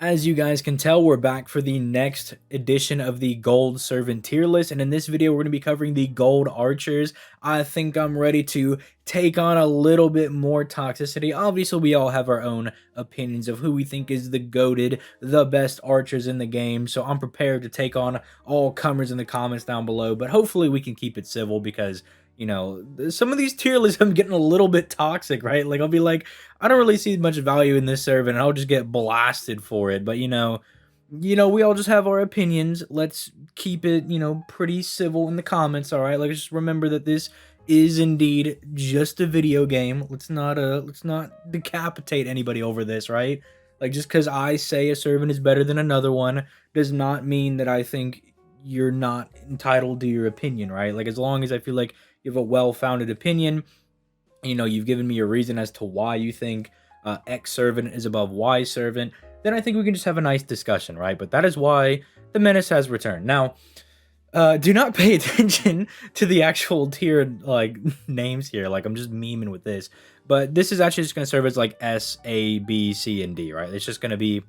As you guys can tell, we're back for the next edition of the Gold Servant tier list, and in this video, we're going to be covering the Gold Archers. I think I'm ready to take on a little bit more toxicity. Obviously, we all have our own opinions of who we think is the goated, the best archers in the game, so I'm prepared to take on all comers in the comments down below, but hopefully we can keep it civil because some of these tier lists I'm getting a little bit toxic, right? Like, I'll be like, I don't really see much value in this server, and I'll just get blasted for it. But we all just have our opinions. Let's keep it, pretty civil in the comments. All right, like just remember that this is indeed just a video game. Let's not decapitate anybody over this, right? Like, just because I say a servant is better than another one does not mean that I think you're not entitled to your opinion, right? Like, as long as I feel like you have a well-founded opinion, you've given me a reason as to why you think X servant is above Y servant, then I think we can just have a nice discussion, right? But that is why the menace has returned. Now, do not pay attention to the actual tier like names here. Like, I'm just memeing with this, but this is actually just going to serve as like S, A, B, C, and D, right? It's just going to be,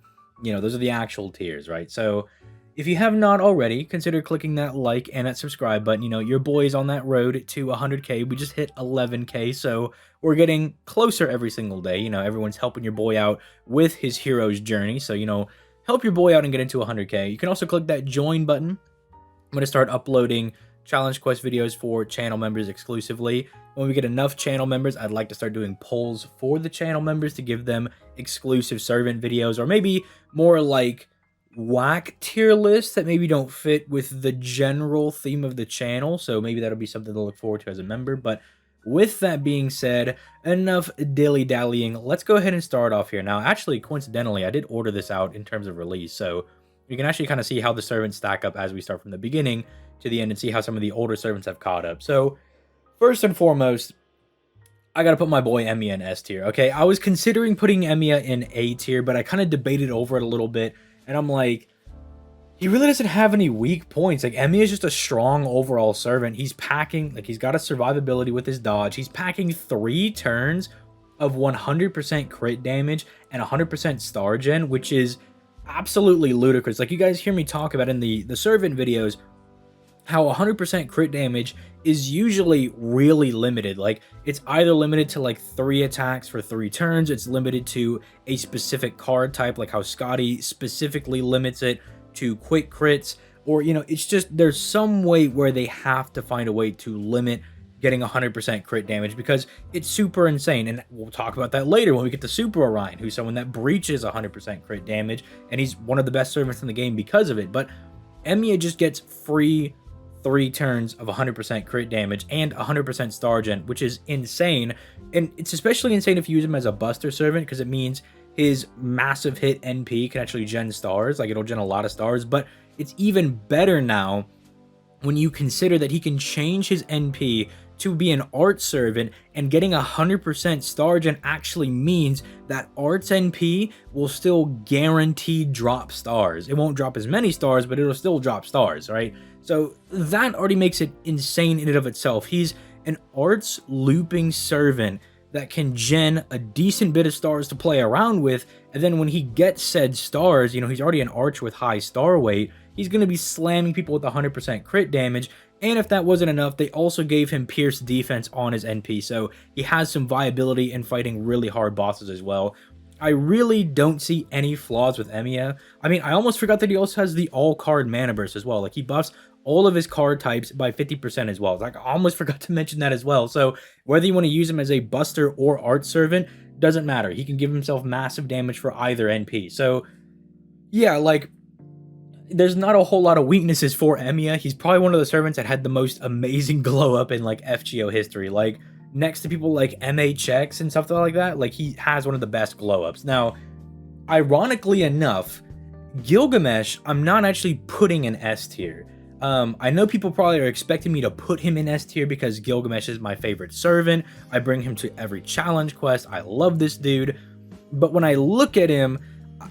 those are the actual tiers, right? So if you have not already, consider clicking that like and that subscribe button. Your boy's on that road to 100K. We just hit 11K, so we're getting closer every single day. Everyone's helping your boy out with his hero's journey. So, help your boy out and get into 100K. You can also click that join button. I'm going to start uploading challenge quest videos for channel members exclusively. When we get enough channel members, I'd like to start doing polls for the channel members to give them exclusive servant videos, or maybe more like whack tier lists that maybe don't fit with the general theme of the channel. So maybe that'll be something to look forward to as a member. But with that being said, enough dilly-dallying. Let's go ahead and start off here. Now, actually, coincidentally, I did order this out in terms of release, so you can actually kind of see how the servants stack up as we start from the beginning to the end and see how some of the older servants have caught up. So first and foremost, I gotta put my boy Emiya in S tier. Okay, I was considering putting Emiya in A tier, but I kind of debated over it a little bit. And I'm like, he really doesn't have any weak points. Like, Emiya is just a strong overall servant. He's packing, like, he's got a survivability with his dodge. He's packing 3 turns of 100% crit damage and 100% star gen, which is absolutely ludicrous. Like, you guys hear me talk about in the servant videos how 100% crit damage is usually really limited. Like, it's either limited to like 3 attacks for 3 turns, it's limited to a specific card type, like how Scotty specifically limits it to quick crits, or it's just there's some way where they have to find a way to limit getting 100% crit damage because it's super insane. And we'll talk about that later when we get to Super Orion, who's someone that breaches 100% crit damage, and he's one of the best servants in the game because of it. But Emiya just gets free 3 turns of 100% crit damage and 100% star gen, which is insane. And it's especially insane if you use him as a buster servant, because it means his massive hit NP can actually gen stars. Like, it'll gen a lot of stars. But it's even better now when you consider that he can change his NP to be an art servant, and getting 100% star gen actually means that art's NP will still guaranteed drop stars. It won't drop as many stars, but it'll still drop stars, right? So that already makes it insane in and of itself. He's an arts looping servant that can gen a decent bit of stars to play around with, and then when he gets said stars, he's already an arch with high star weight, he's going to be slamming people with 100% crit damage. And if that wasn't enough, they also gave him pierce defense on his NP, so he has some viability in fighting really hard bosses as well. I really don't see any flaws with Emiya. I mean, I almost forgot that he also has the all-card mana burst as well. Like, he buffs all of his card types by 50% as well. Like, I almost forgot to mention that as well. So whether you want to use him as a buster or art servant, doesn't matter. He can give himself massive damage for either NP. So yeah, like, there's not a whole lot of weaknesses for Emiya. He's probably one of the servants that had the most amazing glow up in like FGO history. Like, next to people like MHX and stuff like that, like, he has one of the best glow ups. Now, ironically enough, Gilgamesh, I'm not actually putting in S tier. I know people probably are expecting me to put him in S tier because Gilgamesh is my favorite servant. I bring him to every challenge quest. I love this dude. But when I look at him,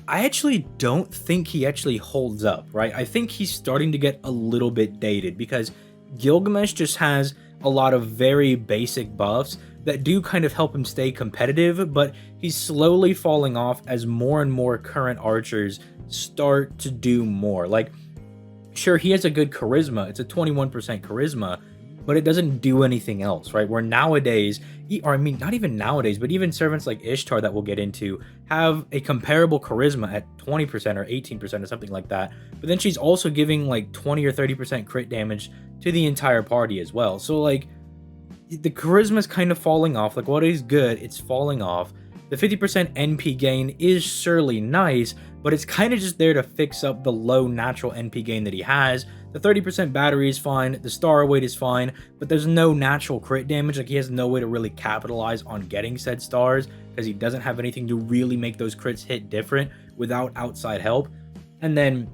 I actually don't think he actually holds up, right? I think he's starting to get a little bit dated because Gilgamesh just has a lot of very basic buffs, that do kind of help him stay competitive, but he's slowly falling off as more and more current archers start to do more. Like, sure, he has a good charisma. It's a 21% charisma, but it doesn't do anything else, right? Where nowadays, or I mean, not even nowadays, but even servants like Ishtar that we'll get into have a comparable charisma at 20% or 18% or something like that. But then she's also giving like 20 or 30% crit damage to the entire party as well. So like, the charisma is kind of falling off. Like, what is good, it's falling off. The 50% NP gain is surely nice, but it's kind of just there to fix up the low natural NP gain that he has. The 30% battery is fine, the star weight is fine, but there's no natural crit damage. Like, he has no way to really capitalize on getting said stars because he doesn't have anything to really make those crits hit different without outside help. And then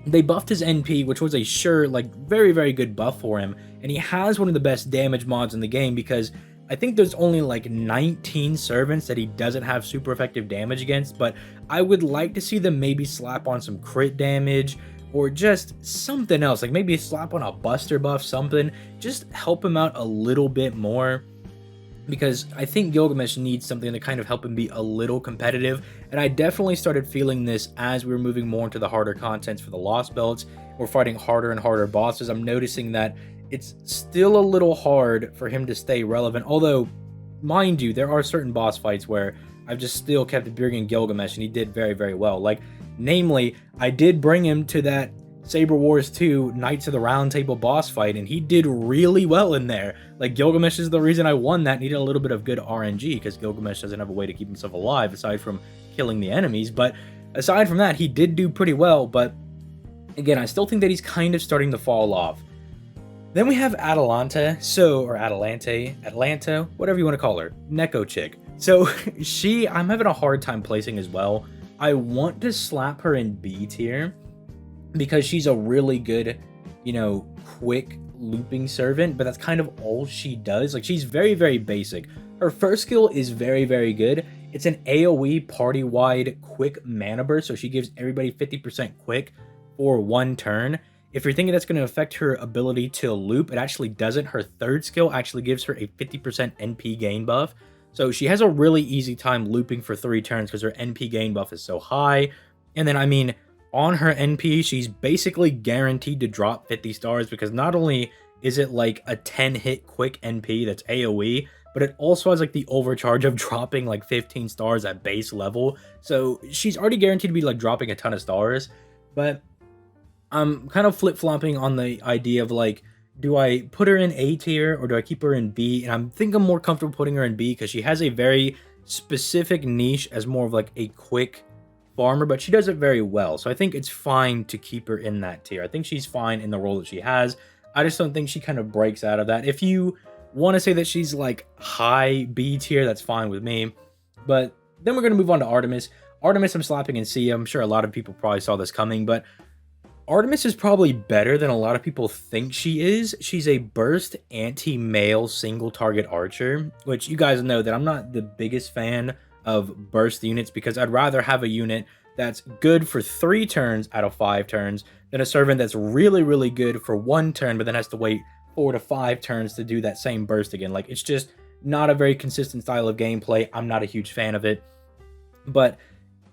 they buffed his NP, which was a sure, like, very, very good buff for him. And he has one of the best damage mods in the game because I think there's only like 19 servants that he doesn't have super effective damage against, but I would like to see them maybe slap on some crit damage or just something else, like maybe slap on a buster buff, something, just help him out a little bit more. Because I think Gilgamesh needs something to kind of help him be a little competitive, and I definitely started feeling this as we were moving more into the harder contents for the Lost Belts. We're fighting harder and harder bosses. I'm noticing that it's still a little hard for him to stay relevant, although, mind you, there are certain boss fights where I've just still kept bringing Gilgamesh, and he did very, very well. Like, namely, I did bring him to that Saber Wars 2 Knights of the Round Table boss fight, and he did really well in there. Like, Gilgamesh is the reason I won that. Needed a little bit of good RNG because Gilgamesh doesn't have a way to keep himself alive aside from killing the enemies, but aside from that, he did do pretty well. But again, I still think that he's kind of starting to fall off. Then we have Atalanta, or Atlanta, whatever you want to call her, Neko chick. So I'm having a hard time placing as well. I want to slap her in B tier because she's a really good, quick looping servant, but that's kind of all she does. Like, she's very, very basic. Her first skill is very, very good. It's an AoE party-wide quick mana burst, so she gives everybody 50% quick for one turn. If you're thinking that's going to affect her ability to loop, it actually doesn't. Her third skill actually gives her a 50% NP gain buff. So she has a really easy time looping for 3 turns because her NP gain buff is so high. And then, I mean, on her NP, she's basically guaranteed to drop 50 stars because not only is it like a 10-hit quick NP that's AoE, but it also has like the overcharge of dropping like 15 stars at base level. So she's already guaranteed to be like dropping a ton of stars. But I'm kind of flip-flopping on the idea of like, do I put her in A tier or do I keep her in B? And I think I'm more comfortable putting her in B because she has a very specific niche as more of like a quick farmer, but she does it very well. So I think it's fine to keep her in that tier. I think she's fine in the role that she has. I just don't think she kind of breaks out of that. If you want to say that she's like high B tier, that's fine with me. But then we're going to move on to Artemis. Artemis I'm slapping in C. I'm sure a lot of people probably saw this coming, but Artemis is probably better than a lot of people think she is. She's a burst anti-mail single target archer, which you guys know that I'm not the biggest fan of burst units because I'd rather have a unit that's good for 3 turns out of 5 turns than a servant that's really, really good for 1 turn, but then has to wait 4 to 5 turns to do that same burst again. Like, it's just not a very consistent style of gameplay. I'm not a huge fan of it. But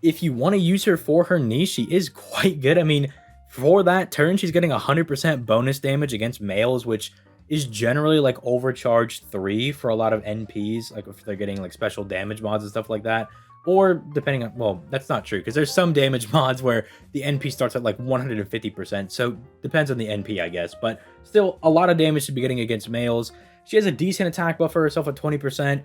if you want to use her for her niche, she is quite good. I mean, for that turn, she's getting 100% bonus damage against males, which is generally like overcharged 3 for a lot of NPs, like if they're getting like special damage mods and stuff like that. Or depending on, well, that's not true because there's some damage mods where the NP starts at like 150%. So depends on the NP, I guess. But still, a lot of damage to be getting against males. She has a decent attack buff for herself at 20%.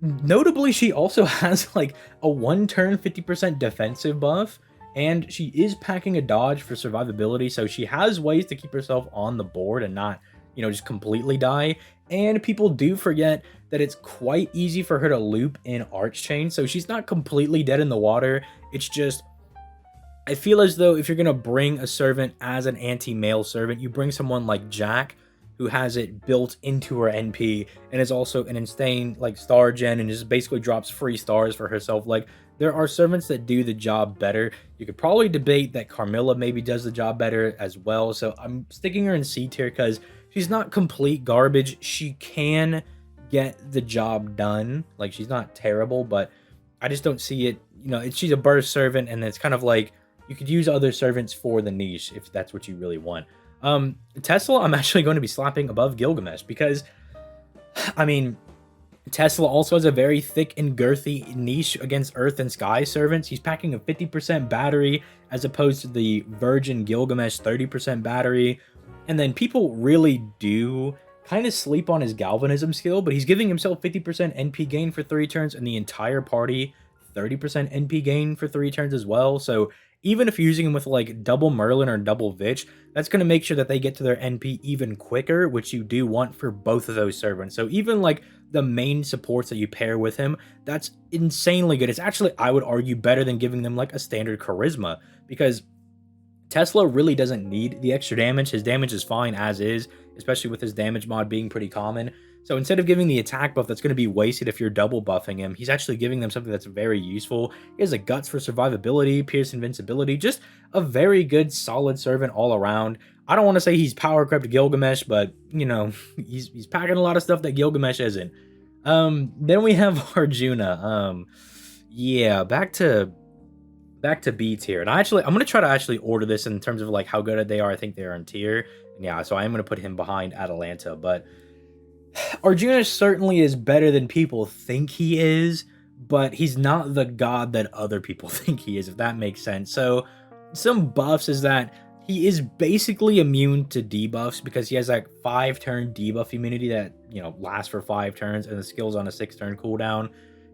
Notably, she also has like a 1-turn 50% defensive buff. And she is packing a dodge for survivability, so she has ways to keep herself on the board and not, just completely die. And people do forget that it's quite easy for her to loop in Archchain, so she's not completely dead in the water. It's just, I feel as though if you're going to bring a servant as an anti-male servant, you bring someone like Jack, who has it built into her NP, and is also an insane, like, star gen, and just basically drops free stars for herself. Like, there are servants that do the job better. You could probably debate that Carmilla maybe does the job better as well. So I'm sticking her in C tier because she's not complete garbage. She can get the job done. Like, she's not terrible, but I just don't see it. She's a burst servant, and it's kind of like you could use other servants for the niche if that's what you really want. Tesla, I'm actually going to be slapping above Gilgamesh because, I mean, Tesla also has a very thick and girthy niche against Earth and Sky servants. He's packing a 50% battery as opposed to the Virgin Gilgamesh 30% battery. And then people really do kind of sleep on his galvanism skill, but he's giving himself 50% NP gain for 3 turns and the entire party 30% NP gain for 3 turns as well. So even if you're using him with like double Merlin or double Vich, that's going to make sure that they get to their NP even quicker, which you do want for both of those servants. So even like the main supports that you pair with him, that's insanely good. It's actually, I would argue, better than giving them like a standard charisma, because Tesla really doesn't need the extra damage. His damage is fine as is, especially with his damage mod being pretty common. So instead of giving the attack buff that's going to be wasted if you're double buffing him, he's actually giving them something that's very useful. He has a Guts for survivability, Pierce invincibility, just a very good, solid servant all around. I don't want to say he's power crept Gilgamesh, but, he's packing a lot of stuff that Gilgamesh isn't. Then we have Arjuna. Yeah, back to B tier. And I'm going to try to actually order this in terms of like how good they are. I think they are in tier. And yeah, so I am going to put him behind Atalanta, but Arjuna certainly is better than people think he is, but he's not the god that other people think he is, if that makes sense. So some buffs is that he is basically immune to debuffs because he has like 5-turn debuff immunity that, lasts for 5 turns and the skill's on a 6-turn cooldown.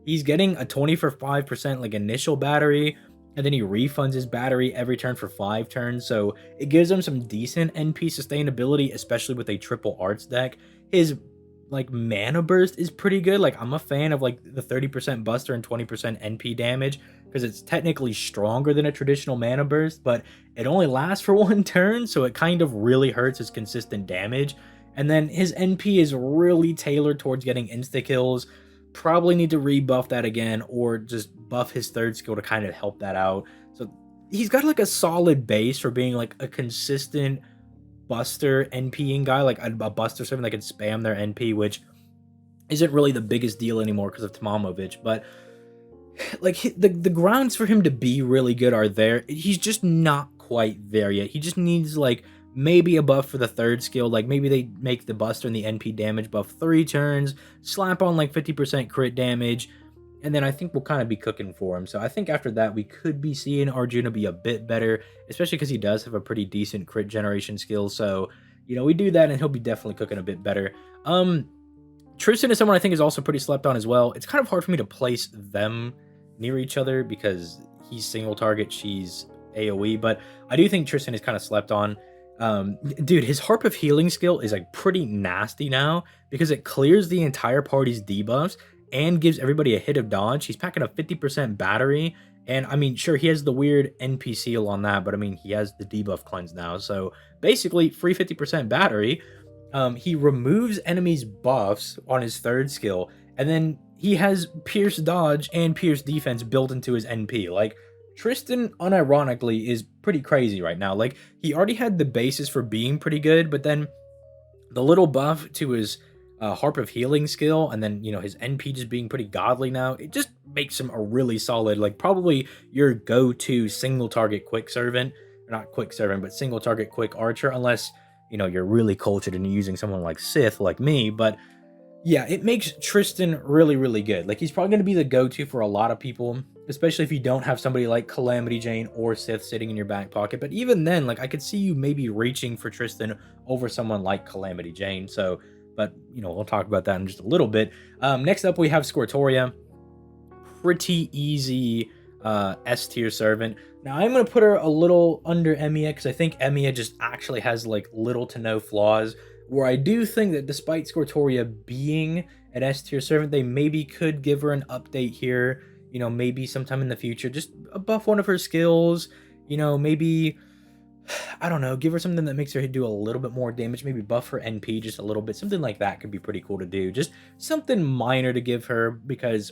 He's getting a 20 for 5% like initial battery, and then he refunds his battery every turn for 5 turns, so it gives him some decent NP sustainability, especially with a triple arts deck. His like mana burst is pretty good. Like, I'm a fan of like the 30% buster and 20% NP damage because it's technically stronger than a traditional mana burst, but it only lasts for 1 turn, so it kind of really hurts his consistent damage. And then his NP is really tailored towards getting insta kills. Probably need to rebuff that again, or just buff his 3rd skill to kind of help that out. So he's got like a solid base for being like a consistent buster NPing guy, like a buster servant that can spam their NP, which isn't really the biggest deal anymore because of Tomamovich. But like the grounds for him to be really good are there. He's just not quite there yet. He just needs like maybe a buff for the 3rd skill. Like maybe they make the buster and the NP damage buff 3 turns, slap on like 50% crit damage, and then I think we'll kind of be cooking for him. So I think after that, we could be seeing Arjuna be a bit better, especially because he does have a pretty decent crit generation skill. So, we do that and he'll be definitely cooking a bit better. Tristan is someone I think is also pretty slept on as well. It's kind of hard for me to place them near each other because he's single target, she's AoE, but I do think Tristan is kind of slept on. Dude, his Harp of Healing skill is like pretty nasty now because it clears the entire party's debuffs and gives everybody a hit of dodge. He's packing a 50% battery, and I mean, sure, he has the weird NP seal on that, but I mean, he has the debuff cleanse now, so basically free 50% battery. He removes enemies' buffs on his 3rd skill, and then he has Pierce dodge and Pierce defense built into his NP. Like, Tristan, unironically, is pretty crazy right now. Like, he already had the basis for being pretty good, but then the little buff to his Harp of Healing skill, and then, his NP just being pretty godly now, it just makes him a really solid, like, probably your go-to single target quick servant. Or not quick servant, but single target quick archer, unless, you're really cultured and you're using someone like Sith, like me. But yeah, it makes Tristan really, really good. Like, he's probably going to be the go-to for a lot of people, especially if you don't have somebody like Calamity Jane or Sith sitting in your back pocket. But even then, like, I could see you maybe reaching for Tristan over someone like Calamity Jane. So, but, we'll talk about that in just a little bit. Next up, we have Scortoria. Pretty easy S tier servant. Now, I'm going to put her a little under Emiya because I think Emiya just actually has, like, little to no flaws. Where I do think that despite Scortoria being an S tier servant, they maybe could give her an update here, maybe sometime in the future, just buff one of her skills, maybe, I don't know, give her something that makes her do a little bit more damage, maybe buff her NP just a little bit, something like that could be pretty cool to do, just something minor to give her, because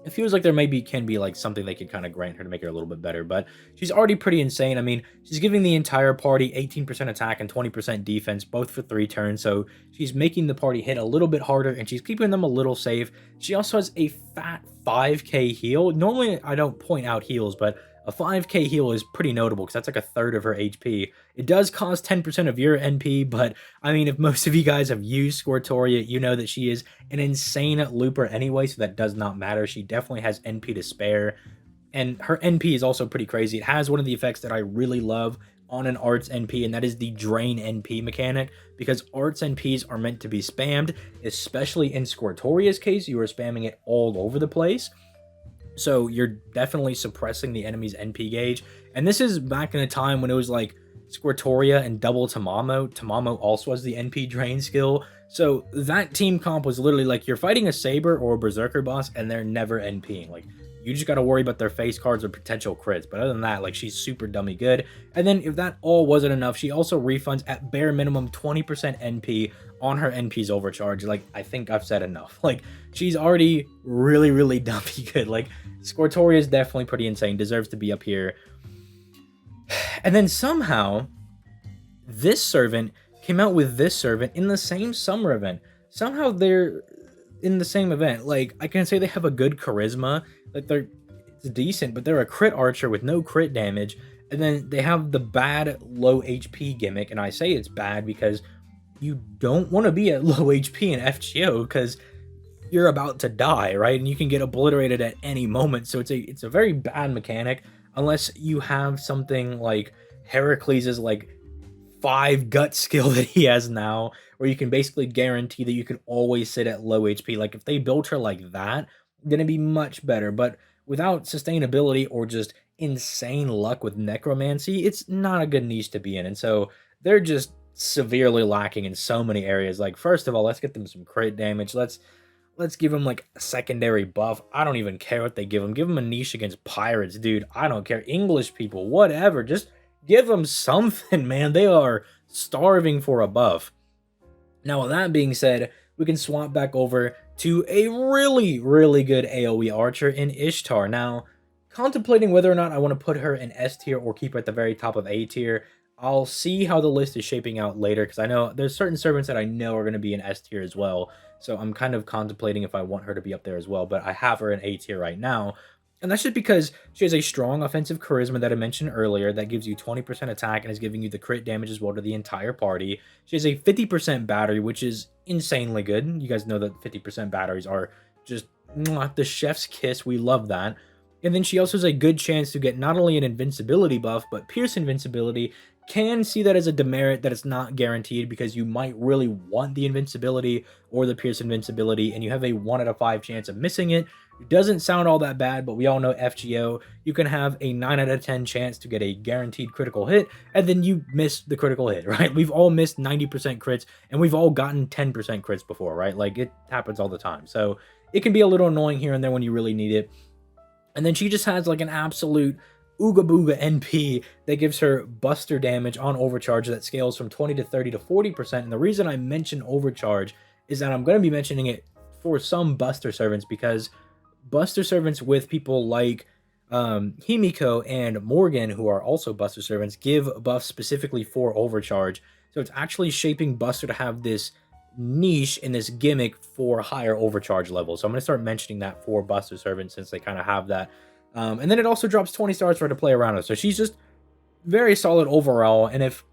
it feels like there maybe can be like something they could kind of grant her to make her a little bit better, but she's already pretty insane. I mean, she's giving the entire party 18% attack and 20% defense, both for 3 turns, so she's making the party hit a little bit harder, and she's keeping them a little safe. She also has a fat 5k heal. Normally, I don't point out heals, but a 5k heal is pretty notable because that's like a third of her HP. It does cost 10% of your NP, but I mean, if most of you guys have used Squirtoria, you know that she is an insane looper anyway, so that does not matter. She definitely has NP to spare, and her NP is also pretty crazy. It has one of the effects that I really love on an Arts NP, and that is the Drain NP mechanic, because Arts NPs are meant to be spammed, especially in Squirtoria's case. You are spamming it all over the place. So you're definitely suppressing the enemy's NP gauge. And this is back in a time when it was like Squirtoria and double Tamamo. Tamamo also has the NP drain skill. So that team comp was literally like you're fighting a Saber or a Berserker boss and they're never NPing. Like you just got to worry about their face cards or potential crits. But other than that, like she's super dummy good. And then if that all wasn't enough, she also refunds at bare minimum 20% NP on her NP's overcharge. Like I think I've said enough. Like she's already really, really dummy good. Like Squirtoria is definitely pretty insane. Deserves to be up here. And then somehow this servant came out with this servant in the same summer event. Somehow they're in the same event. Like I can say they have a good charisma. Like it's decent, but they're a crit archer with no crit damage. And then they have the bad low HP gimmick. And I say it's bad because you don't want to be at low HP in FGO because you're about to die, right? And you can get obliterated at any moment. So it's a very bad mechanic unless you have something like Heracles' like 5 gut skill that he has now, where you can basically guarantee that you can always sit at low HP. Like if they built her like that, then it'd be much better. But without sustainability or just insane luck with necromancy, it's not a good niche to be in. And so they're just severely lacking in so many areas. Like first of all, let's get them some crit damage. Let's give them like a secondary buff. I don't even care what they give them. Give them a niche against pirates, dude. I don't care. English people, whatever. Just give them something, man. They are starving for a buff. Now, with that being said, we can swap back over to a really, really good AoE archer in Ishtar. Now, contemplating whether or not I want to put her in S tier or keep her at the very top of A tier. I'll see how the list is shaping out later, because I know there's certain servants that I know are going to be in S tier as well. So I'm kind of contemplating if I want her to be up there as well, but I have her in A tier right now. And that's just because she has a strong offensive charisma that I mentioned earlier that gives you 20% attack and is giving you the crit damage as well to the entire party. She has a 50% battery, which is insanely good. You guys know that 50% batteries are just the chef's kiss. We love that. And then she also has a good chance to get not only an invincibility buff, but pierce invincibility. Can see that as a demerit that it's not guaranteed, because you might really want the invincibility or the pierce invincibility and you have a 1 out of 5 chance of missing it. It doesn't sound all that bad, but we all know FGO, you can have a 9 out of 10 chance to get a guaranteed critical hit, and then you miss the critical hit, right? We've all missed 90% crits, and we've all gotten 10% crits before, right? Like, it happens all the time. So it can be a little annoying here and there when you really need it. And then she just has like an absolute Ooga Booga NP that gives her buster damage on overcharge that scales from 20 to 30 to 40%. And the reason I mention overcharge is that I'm going to be mentioning it for some buster servants, because buster servants with people like Himiko and Morgan, who are also buster servants, give buffs specifically for overcharge. So it's actually shaping buster to have this niche in this gimmick for higher overcharge levels. So I'm going to start mentioning that for buster servants since they kind of have that. And then it also drops 20 stars for her to play around with. So she's just very solid overall. And if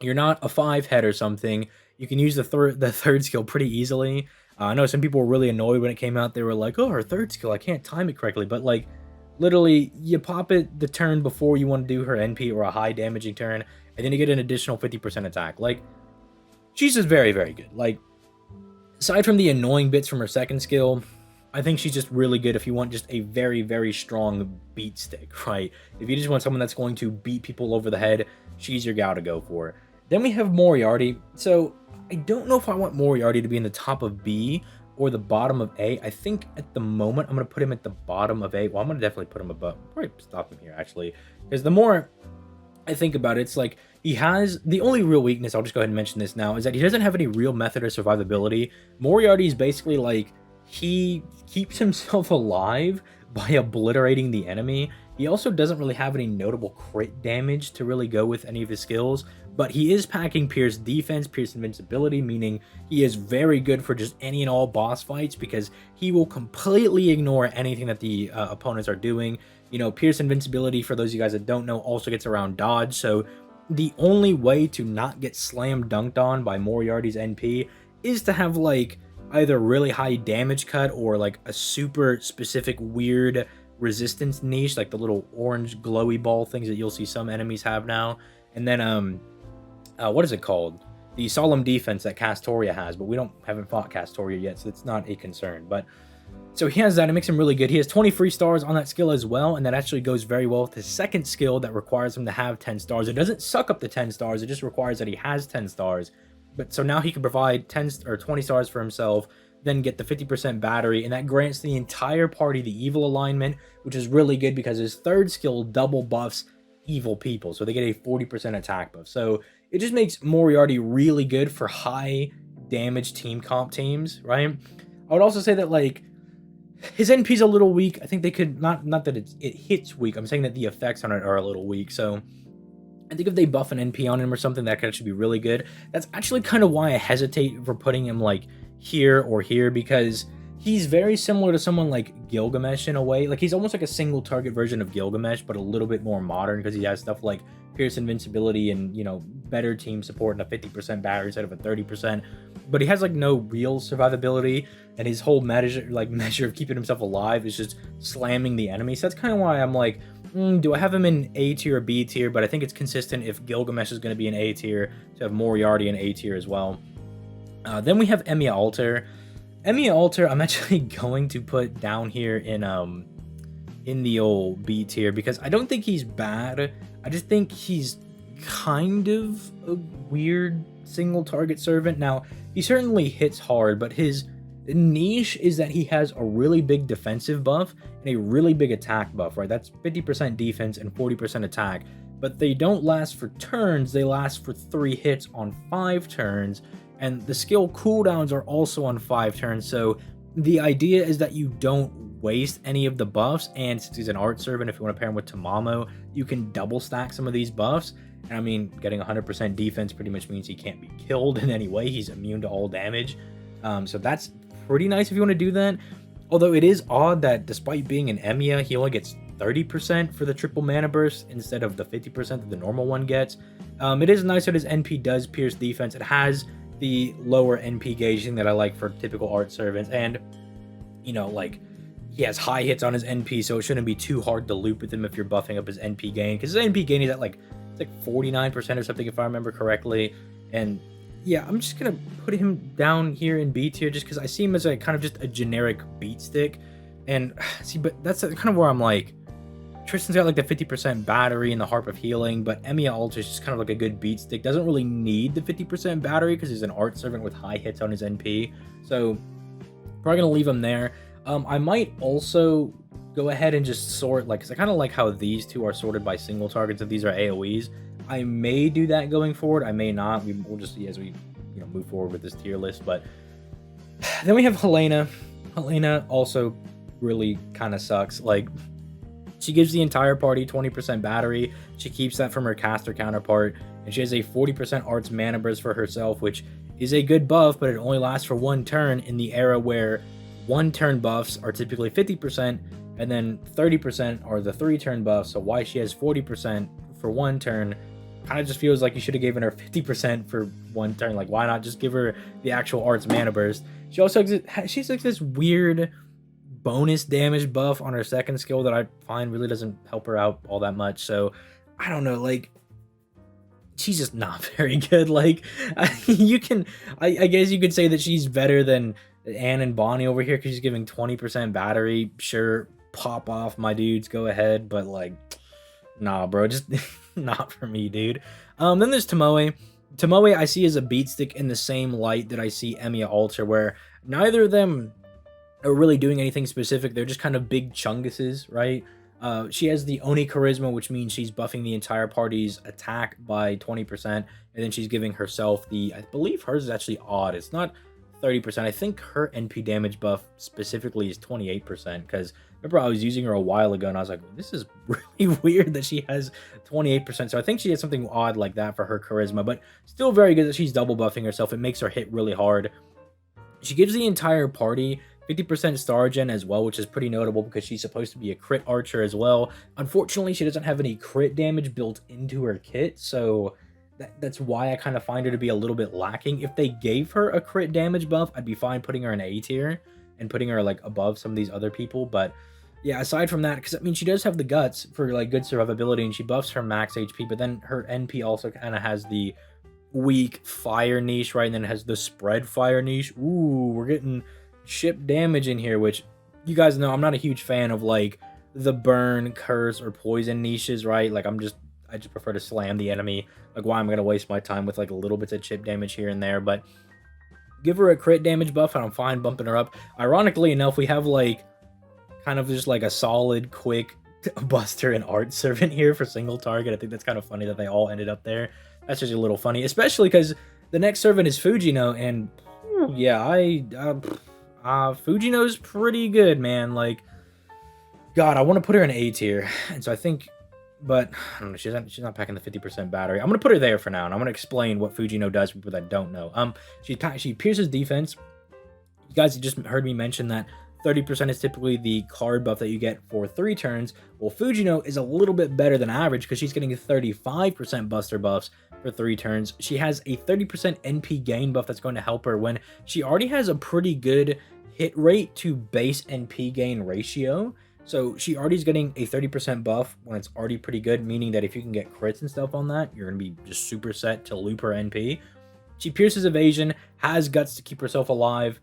you're not a 5 head or something, you can use the third skill pretty easily. I know some people were really annoyed when it came out. They were like, oh, her third skill, I can't time it correctly. But like, literally, you pop it the turn before you want to do her NP or a high damaging turn, and then you get an additional 50% attack. Like, she's just very, very good. Like, aside from the annoying bits from her second skill, I think she's just really good if you want just a very, very strong beat stick, right? If you just want someone that's going to beat people over the head, she's your gal to go for. Then we have Moriarty. So I don't know if I want Moriarty to be in the top of B or the bottom of A. I think at the moment I'm going to put him at the bottom of A. Well, I'm going to definitely put him above. Probably stop him here, actually. Because the more I think about it, it's like he has the only real weakness, I'll just go ahead and mention this now, is that he doesn't have any real method or survivability. Moriarty is basically like he keeps himself alive by obliterating the enemy. He also doesn't really have any notable crit damage to really go with any of his skills, but he is packing Pierce defense, Pierce invincibility, meaning he is very good for just any and all boss fights because he will completely ignore anything that the opponents are doing. You know, Pierce invincibility, for those of you guys that don't know, also gets around dodge, so the only way to not get slam dunked on by Moriarty's NP is to have like either really high damage cut or like a super specific weird resistance niche, like the little orange glowy ball things that you'll see some enemies have now. And then what is it called? The solemn defense that Castoria has, but we haven't fought Castoria yet, so it's not a concern. But so he has that, it makes him really good. He has 20 free stars on that skill as well, and that actually goes very well with his second skill that requires him to have 10 stars. It doesn't suck up the 10 stars, it just requires that he has 10 stars. But so now he can provide 10 or 20 stars for himself, then get the 50% battery, and that grants the entire party the evil alignment, which is really good because his third skill double buffs evil people, so they get a 40% attack buff. So it just makes Moriarty really good for high damage team comp teams, right? I would also say that like his NP's a little weak. I think they could not that it hits weak. I'm saying that the effects on it are a little weak. So I think if they buff an NP on him or something, that could actually be really good. That's actually kind of why I hesitate for putting him like here or here, because he's very similar to someone like Gilgamesh in a way. Like he's almost like a single target version of Gilgamesh, but a little bit more modern because he has stuff like Pierce invincibility and, you know, better team support and a 50% battery instead of a 30%. But he has like no real survivability, and his whole measure of keeping himself alive is just slamming the enemy. So that's kind of why I'm like, do I have him in A tier or B tier? But I think it's consistent if Gilgamesh is going to be in A tier to have Moriarty in A tier as well. Then we have Emiya Alter. Emiya Alter, I'm actually going to put down here in the old B tier because I don't think he's bad. I just think he's kind of a weird single target servant. Now, he certainly hits hard, but his niche is that he has a really big defensive buff and a really big attack buff, right? That's 50% defense and 40% attack, but they don't last for turns. They last for 3 hits on 5 turns, and the skill cooldowns are also on 5 turns. So the idea is that you don't waste any of the buffs, and since he's an art servant, if you want to pair him with Tamamo, you can double stack some of these buffs. And I mean, getting 100% defense pretty much means he can't be killed in any way. He's immune to all damage. So that's pretty nice if you want to do that. Although it is odd that despite being an Emiya, he only gets 30% for the triple mana burst instead of the 50% that the normal one gets. It is nice that his NP does pierce defense. It has the lower NP gauging that I like for typical art servants, and you know, like he has high hits on his NP, so it shouldn't be too hard to loop with him if you're buffing up his NP gain, because his NP gain is at like, it's like 49% or something if I remember correctly. And yeah, I'm just gonna put him down here in B tier just because I see him as a kind of just a generic beat stick. And see, but that's kind of where I'm like, Tristan's got like the 50% battery and the Harp of Healing, but Emiya Alter is just kind of like a good beat stick. Doesn't really need the 50% battery because he's an art servant with high hits on his NP. So probably gonna leave him there. I might also go ahead and just sort, like, because I kind of like how these two are sorted by single targets if these are AoEs. I may do that going forward. I may not. We'll just see as we, you know, move forward with this tier list. But then we have Helena. Helena also really kind of sucks. Like, she gives the entire party 20% battery. She keeps that from her caster counterpart, and she has a 40% arts mana burst for herself, which is a good buff, but it only lasts for 1 turn in the era where 1 turn buffs are typically 50%, and then 30% are the 3 turn buffs. So why she has 40% for 1 turn kind of just feels like you should have given her 50% for 1 turn. Like, why not just give her the actual arts mana burst? She also she's like this weird bonus damage buff on her second skill that I find really doesn't help her out all that much. So I don't know, like, she's just not very good. Like, I guess you could say that she's better than Anne and Bonnie over here because she's giving 20% battery. Sure, pop off, my dudes, go ahead, but like, nah, bro, just not for me, dude. Then there's Tomoe. Tomoe I see as a beat stick in the same light that I see Emiya Alter, where neither of them are really doing anything specific. They're just kind of big chunguses, right? She has the Oni Charisma, which means she's buffing the entire party's attack by 20%, and then she's giving herself the, I believe hers is actually odd. It's not 30%. I think her NP damage buff specifically is 28%, because remember I was using her a while ago and I was like, this is really weird that she has 28%. So I think she has something odd like that for her charisma, but still very good that she's double buffing herself. It makes her hit really hard. She gives the entire party 50% star gen as well, which is pretty notable because she's supposed to be a crit archer as well. Unfortunately, she doesn't have any crit damage built into her kit, so that's why I kind of find her to be a little bit lacking. If they gave her a crit damage buff, I'd be fine putting her in A tier and putting her like above some of these other people. But yeah, aside from that, because I mean, she does have the guts for like good survivability, and she buffs her max HP, but then her NP also kind of has the weak fire niche, right? And then it has the spread fire niche. Ooh, we're getting ship damage in here, which you guys know I'm not a huge fan of like the burn, curse, or poison niches, right? Like I just prefer to slam the enemy. Like, why am I gonna waste my time with like little bits of chip damage here and there? But give her a crit damage buff and I'm fine bumping her up. Ironically enough, we have like kind of just like a solid quick buster and art servant here for single target. I think that's kind of funny that they all ended up there. That's just a little funny, especially because the next servant is Fujino, and yeah, Fujino's pretty good, man. Like, God, I want to put her in A tier, and so I think, but I don't know, she's not packing the 50% battery. I'm gonna put her there for now, and I'm gonna explain what Fujino does for people that don't know. She pierces defense. You guys just heard me mention that 30% is typically the card buff that you get for 3 turns. Well, Fujino is a little bit better than average because she's getting 35% buster buffs for 3 turns. She has a 30% NP gain buff that's going to help her when she already has a pretty good hit rate to base NP gain ratio. So she already is getting a 30% buff when it's already pretty good, meaning that if you can get crits and stuff on that, you're going to be just super set to loop her NP. She pierces evasion, has guts to keep herself alive.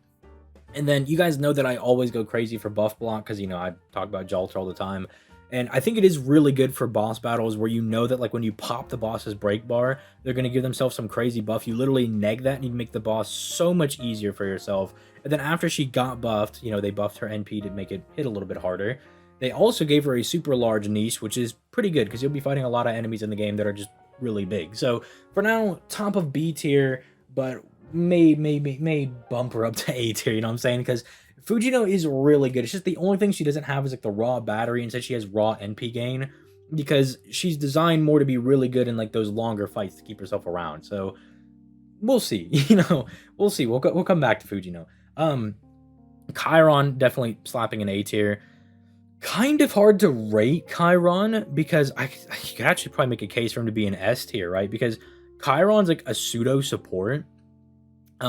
And then you guys know that I always go crazy for buff block because, you know, I talk about Jalter all the time. And I think it is really good for boss battles where you know that, like, when you pop the boss's break bar, they're going to give themselves some crazy buff. You literally neg that and you make the boss so much easier for yourself. And then after she got buffed, you know, they buffed her NP to make it hit a little bit harder. They also gave her a super large niche, which is pretty good because you'll be fighting a lot of enemies in the game that are just really big. So for now, top of B tier, but may bump her up to A tier, you know what I'm saying? Because Fujino is really good. It's just the only thing she doesn't have is like the raw battery. Instead, she has raw NP gain because she's designed more to be really good in like those longer fights to keep herself around. So we'll see. You know, we'll see. We'll come back to Fujino. Chiron definitely slapping an A tier. Kind of hard to rate Chiron because I could actually probably make a case for him to be an S tier, right? Because Chiron's like a pseudo support.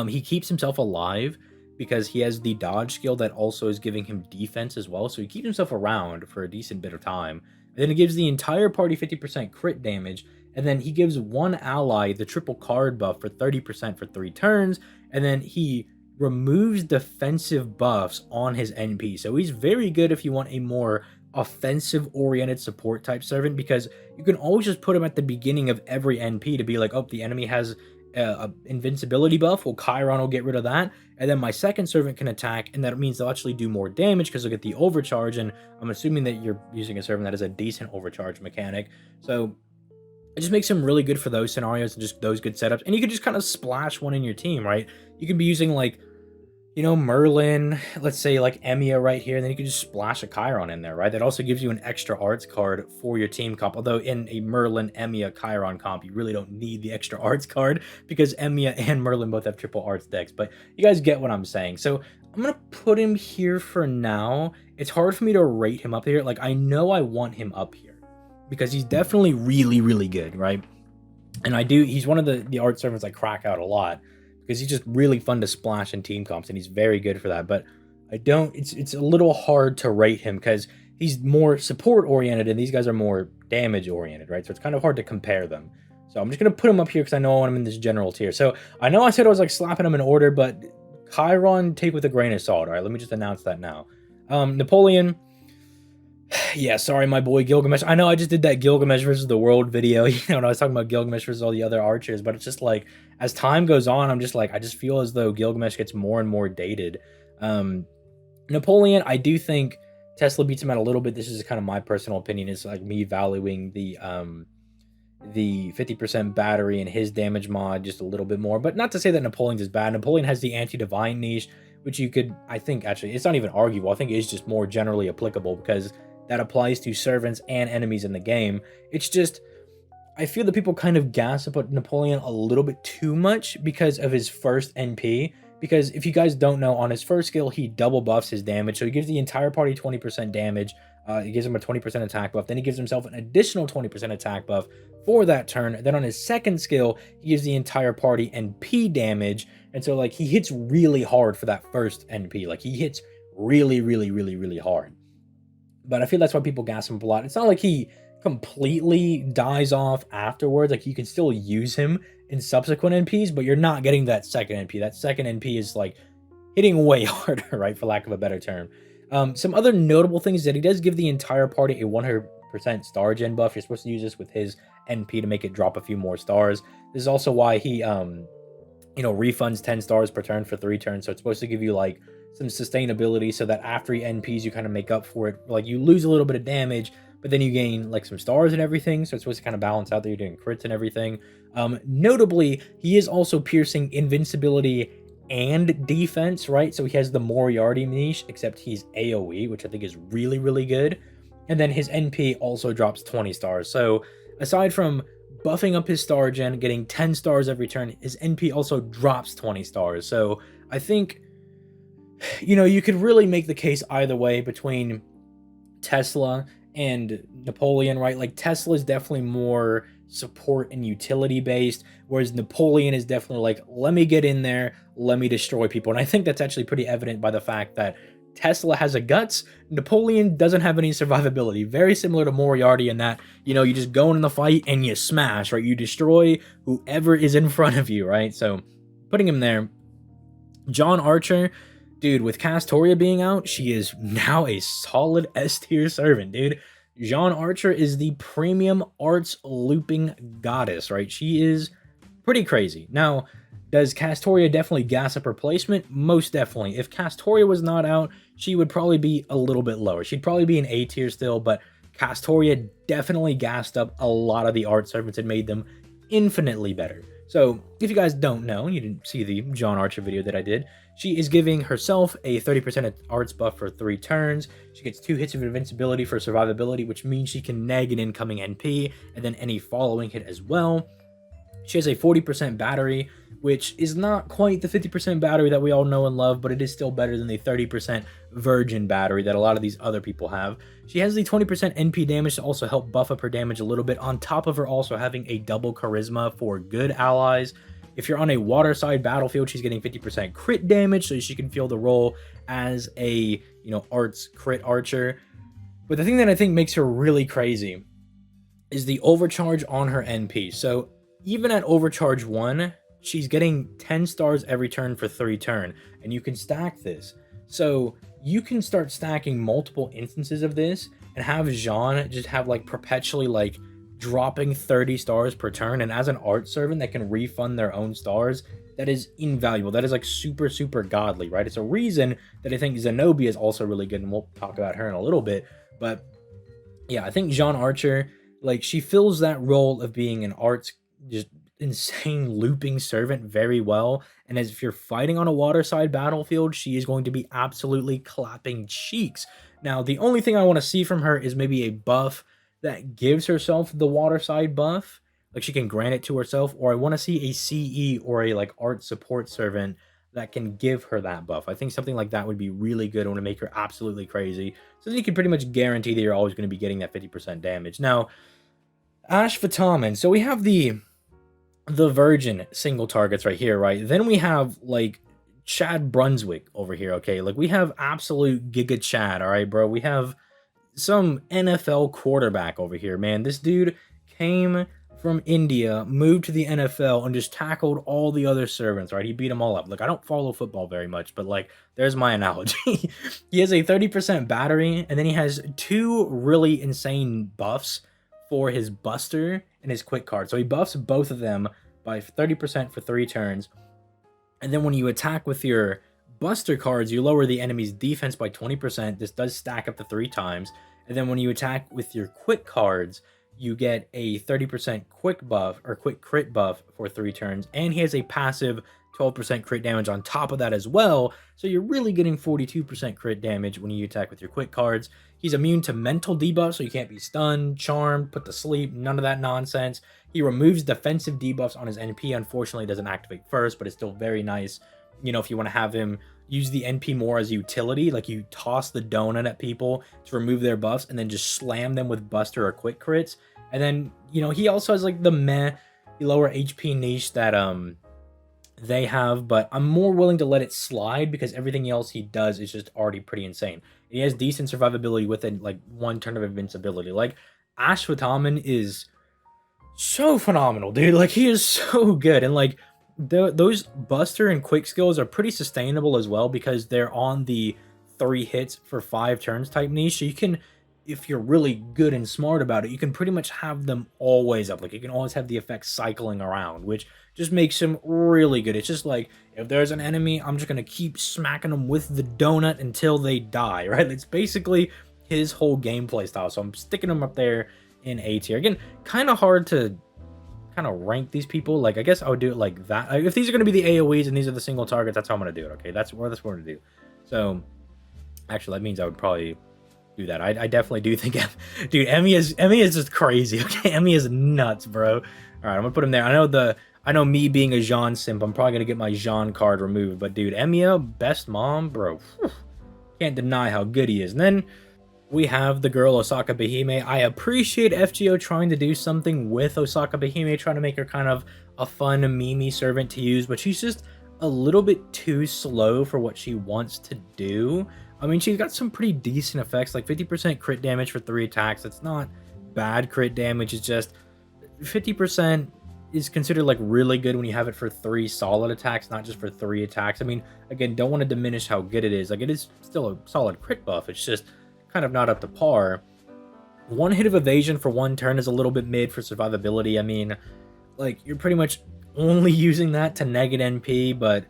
He keeps himself alive because he has the dodge skill that also is giving him defense as well. So he keeps himself around for a decent bit of time. And then it gives the entire party 50% crit damage. And then he gives one ally the triple card buff for 30% for 3 turns. And then he removes defensive buffs on his NP. So he's very good if you want a more offensive-oriented support type servant because you can always just put him at the beginning of every NP to be like, oh, the enemy has a invincibility buff. Well, Chiron will get rid of that, and then my second servant can attack, and that means they'll actually do more damage because they'll get the overcharge. And I'm assuming that you're using a servant that has a decent overcharge mechanic, so it just makes him really good for those scenarios and just those good setups. And you can just kind of splash one in your team, right? You can be using like, you know, Merlin, let's say like Emiya right here, and then you can just splash a Chiron in there, right? That also gives you an extra arts card for your team comp. Although in a Merlin, Emiya, Chiron comp, you really don't need the extra arts card because Emiya and Merlin both have triple arts decks. But you guys get what I'm saying. So I'm going to put him here for now. It's hard for me to rate him up here. Like, I know I want him up here because he's definitely really, really good, right? And he's one of the art servants I crack out a lot, because he's just really fun to splash in team comps, and he's very good for that. But it's a little hard to rate him because he's more support oriented and these guys are more damage oriented, right? So it's kind of hard to compare them. So I'm just going to put him up here because I know I want him in this general tier. So I know I said I was like slapping him in order, but Chiron, take with a grain of salt. All right, let me just announce that now. Napoleon. Yeah, sorry, my boy Gilgamesh. I know I just did that Gilgamesh versus the world video, you know, when I was talking about Gilgamesh versus all the other archers, but it's just like, as time goes on, I'm just like, I just feel as though Gilgamesh gets more and more dated. Napoleon, I do think Tesla beats him out a little bit. This is kind of my personal opinion. It's like me valuing the the 50% battery and his damage mod just a little bit more. But not to say that Napoleon's is bad. Napoleon has the anti-divine niche, which you could, I think, actually, it's not even arguable. I think it is just more generally applicable because that applies to servants and enemies in the game. It's just, I feel that people kind of gas up Napoleon a little bit too much because of his first NP. Because if you guys don't know, on his first skill, he double buffs his damage. So he gives the entire party 20% damage. He gives him a 20% attack buff. Then he gives himself an additional 20% attack buff for that turn. Then on his second skill, he gives the entire party NP damage. And so, like, he hits really hard for that first NP. Like, he hits really, really, really, really hard. But I feel that's why people gas him up a lot. It's not like he completely dies off afterwards. Like, you can still use him in subsequent NPs, but you're not getting that second NP. That second NP is, like, hitting way harder, right, for lack of a better term. Some other notable things is that he does give the entire party a 100% star gen buff. You're supposed to use this with his NP to make it drop a few more stars. This is also why he, refunds 10 stars per turn for 3 turns. So it's supposed to give you, like, some sustainability so that after he NPs, you kind of make up for it. Like, you lose a little bit of damage, but then you gain, like, some stars and everything. So it's supposed to kind of balance out that you're doing crits and everything. Notably, he is also piercing, invincibility, and defense, right? So he has the Moriarty niche, except he's AoE, which I think is really, really good. And then his NP also drops 20 stars. So aside from buffing up his star gen, getting 10 stars every turn, his NP also drops 20 stars. So I think, you could really make the case either way between Tesla and Napoleon, right? Like, Tesla is definitely more support and utility based, whereas Napoleon is definitely like, let me get in there, let me destroy people. And I think that's actually pretty evident by the fact that Tesla has a guts, Napoleon doesn't have any survivability. Very similar to Moriarty in that, you just go in the fight and you smash, right? You destroy whoever is in front of you, right? So putting him there. Jeanne Archer, dude, with Castoria being out, she is now a solid S tier servant, dude. Jeanne Archer is the premium arts looping goddess, right? She is pretty crazy. Now, does Castoria definitely gas up her placement? Most definitely. If Castoria was not out, she would probably be a little bit lower. She'd probably be an A tier still, but Castoria definitely gassed up a lot of the art servants and made them infinitely better. So, if you guys don't know, you didn't see the Jeanne Archer video that I did, she is giving herself a 30% arts buff for 3 turns. She gets 2 hits of invincibility for survivability, which means she can neg an incoming NP, and then any following hit as well. She has a 40% battery, which is not quite the 50% battery that we all know and love, but it is still better than the 30% virgin battery that a lot of these other people have. She has the 20% NP damage to also help buff up her damage a little bit, on top of her also having a double charisma for good allies. If you're on a waterside battlefield, she's getting 50% crit damage, so she can feel the role as a, arts crit archer. But the thing that I think makes her really crazy is the overcharge on her NP. So even at overcharge 1, she's getting 10 stars every turn for 3 turns, and you can stack this. So you can start stacking multiple instances of this and have Jeanne just have, like, perpetually, like, dropping 30 stars per turn, and as an art servant that can refund their own stars, that is invaluable. That is, like, super, super godly, right? It's a reason that I think Zenobia is also really good, and we'll talk about her in a little bit. But yeah, I think Jeanne Archer, like, she fills that role of being an arts just insane looping servant very well, and as if you're fighting on a waterside battlefield, she is going to be absolutely clapping cheeks. Now, the only thing I want to see from her is maybe a buff that gives herself the waterside buff, like she can grant it to herself, or I want to see a CE or a, like, art support servant that can give her that buff. I think something like that would be really good and would make her absolutely crazy, so then you can pretty much guarantee that you're always going to be getting that 50% damage. Now, Ashwatthama, so we have the virgin single targets right here, right? Then we have, like, Chad Brunswick over here, okay? Like, we have absolute Giga Chad, all right, bro? We have some NFL quarterback over here, man. This dude came from India, moved to the NFL, and just tackled all the other servants, right? He beat them all up. Like, I don't follow football very much, but, like, there's my analogy. He has a 30% battery, and then he has 2 really insane buffs for his Buster and his Quick card. So he buffs both of them by 30% for 3 turns. And then when you attack with your Buster cards, you lower the enemy's defense by 20%. This does stack up to 3 times. And then when you attack with your Quick cards, you get a 30% quick buff or quick crit buff for 3 turns, and he has a passive 12% crit damage on top of that as well. So you're really getting 42% crit damage when you attack with your quick cards. He's immune to mental debuffs, so you can't be stunned, charmed, put to sleep, none of that nonsense. He removes defensive debuffs on his NP. Unfortunately, it doesn't activate first, but it's still very nice. You know, if you want to have him use the NP more as utility, like you toss the donut at people to remove their buffs and then just slam them with Buster or quick crits. And then, you know, he also has like the lower HP niche that they have, but I'm more willing to let it slide because everything else he does is just already pretty insane. He has decent survivability within like 1 turn of invincibility. Like Ashwatthama is so phenomenal, dude. Like he is so good, and like those Buster and quick skills are pretty sustainable as well because they're on the 3 hits for 5 turns type niche. So you can, if you're really good and smart about it, you can pretty much have them always up. Like you can always have the effects cycling around, which just makes him really good. It's just like, if there's an enemy, I'm just going to keep smacking them with the donut until they die, right? It's basically his whole gameplay style. So I'm sticking him up there in A tier. Again, kind of hard to kind of rank these people. Like, I guess I would do it like that. Like, if these are going to be the AoEs and these are the single targets, that's how I'm going to do it, okay? That's what we're going to do. So, actually, that means I would probably do that. I definitely do think, dude, Emiya is just crazy, okay? Emiya is nuts, bro. All right, I'm going to put him there. I know me being a Jeanne simp, I'm probably going to get my Jeanne card removed. But, dude, Emiya, best mom, bro. Whew, can't deny how good he is. And then we have the girl Osakabehime. I appreciate FGO trying to do something with Osakabehime, trying to make her kind of a fun meme servant to use, but she's just a little bit too slow for what she wants to do. I mean, she's got some pretty decent effects, like 50% crit damage for 3 attacks. It's not bad crit damage. It's just 50% is considered like really good when you have it for 3 solid attacks, not just for 3 attacks. I mean, again, don't want to diminish how good it is. Like, it is still a solid crit buff. It's just kind of not up to par. 1 hit of evasion for 1 turn is a little bit mid for survivability. I mean, like, you're pretty much only using that to negate NP, but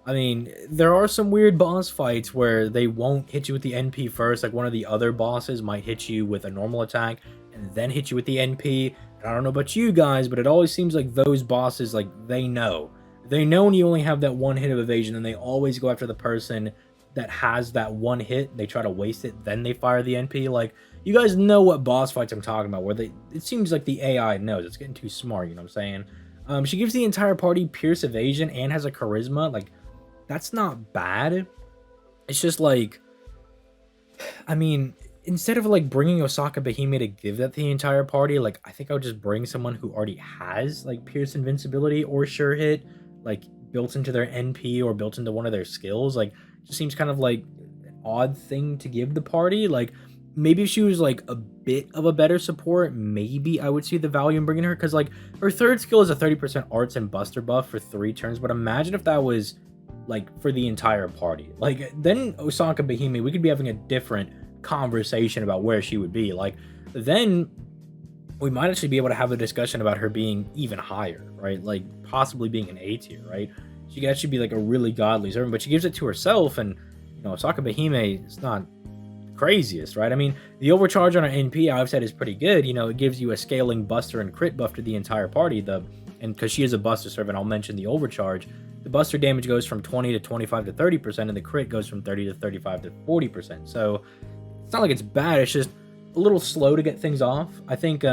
I mean, there are some weird boss fights where they won't hit you with the NP first. Like, one of the other bosses might hit you with a normal attack and then hit you with the NP. And I don't know about you guys, but it always seems like those bosses, like, they know when you only have that 1 hit of evasion, and they always go after the person that has that 1 hit. They try to waste it, then they fire the NP. Like, you guys know what boss fights I'm talking about, where it seems like the AI knows. It's getting too smart, you know what I'm saying? She gives the entire party pierce evasion and has a charisma. Like, that's not bad. It's just like, I mean, instead of like bringing Osakabehime to give that to the entire party, like, I think I would just bring someone who already has like pierce invincibility or sure hit, like, built into their NP or built into one of their skills. Like, just seems kind of like an odd thing to give the party. Like, maybe if she was like a bit of a better support, maybe I would see the value in bringing her, because like her 3rd skill is a 30% arts and buster buff for 3 turns. But imagine if that was like for the entire party. Like, then Osakabehime, we could be having a different conversation about where she would be. Like, then we might actually be able to have a discussion about her being even higher, right? Like, possibly being an A tier, right? She could actually be like a really godly servant, but she gives it to herself, and, you know, Osakabehime is not craziest, right? I mean, the overcharge on her NP, I've said, is pretty good. You know, it gives you a scaling buster and crit buff to the entire party. And because she is a buster servant, I'll mention the overcharge. The buster damage goes from 20 to 25 to 30%, and the crit goes from 30 to 35 to 40%. So it's not like it's bad. It's just a little slow to get things off. I think